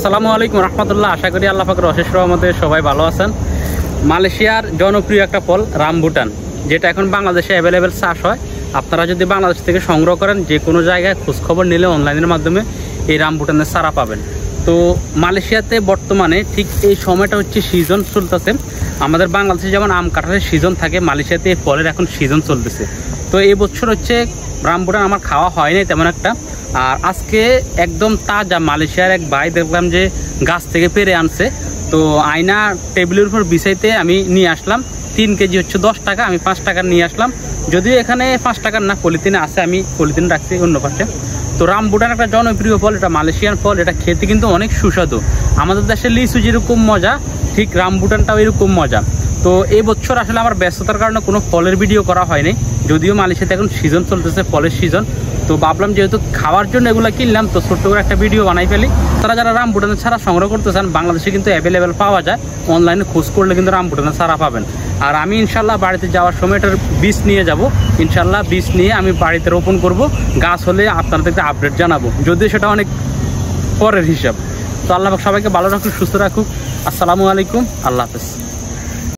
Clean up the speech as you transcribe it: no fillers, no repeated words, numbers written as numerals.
আসসালামু আলাইকুম রহমতুল্লাহ। আশা করি আল্লাহ পাকের অশেষ রহমতে সবাই ভালো আছেন। মালয়েশিয়ার জনপ্রিয় একটা ফল রামবুটান, যেটা এখন বাংলাদেশে অ্যাভেলেবেল চাষ হয়। আপনারা যদি বাংলাদেশ থেকে সংগ্রহ করেন, যে কোনো জায়গায় খোঁজখবর নিলে অনলাইনের মাধ্যমে এই রামবুটানের চারা পাবেন। তো মালয়েশিয়াতে বর্তমানে ঠিক এই সময়টা হচ্ছে সিজন চলতেছে। আমাদের বাংলাদেশে যেমন আম কাঁঠালের সিজন থাকে, মালয়েশিয়াতে এই ফলের এখন সিজন চলতেছে। তো এই বছর হচ্ছে রামবুটান আমার খাওয়া হয় নাই তেমন একটা। আর আজকে একদম তাজা মালয়েশিয়ার এক ভাই দেখলাম যে গাছ থেকে পেরে আনছে। তো আয়না টেবিলের উপর বিছাইতে আমি নিয়ে আসলাম। 3 কেজি হচ্ছে 10 টাকা, আমি 5 টাকার নিয়ে আসলাম। যদিও এখানে 5 টাকার না, পলিথিনে আছে, আমি পলিথিন রাখছি অন্য পাশে। তো রামবুটান একটা জনপ্রিয় ফল, এটা মালয়েশিয়ান ফল। এটা খেতে কিন্তু অনেক সুস্বাদু। আমাদের দেশের লিচু যেরকম মজা, ঠিক রামবুটানটাও এরকম মজা। তো এই বছর আসলে আমার ব্যস্ততার কারণে কোনো ফলের ভিডিও করা হয়নি, যদিও মালয়েশিয়াতে এখন সিজন চলতেছে, ফলের সিজন। তো ভাবলাম যেহেতু খাওয়ার জন্য এগুলো কিনলাম, তো ছোট্ট করে একটা ভিডিও বানাই ফেলি। তারা যারা রামবুটানের ছাড়া সংগ্রহ করতে চান, বাংলাদেশে কিন্তু অ্যাভেলেবেল পাওয়া যায়। অনলাইনে খোঁজ করলে কিন্তু রামবুটানের ছাড়া পাবেন। আর আমি ইনশাল্লাহ বাড়িতে যাওয়ার সময় এটার বীজ নিয়ে যাব। ইনশাল্লাহ বীজ নিয়ে আমি বাড়িতে রোপণ করব। গাছ হলে আপনাদেরকে আপডেট জানাবো, যদিও সেটা অনেক পরের হিসাব। তো আল্লাহ সবাইকে ভালো রাখুক, সুস্থ রাখুক। আসসালামু আলাইকুম, আল্লাহ হাফেজ।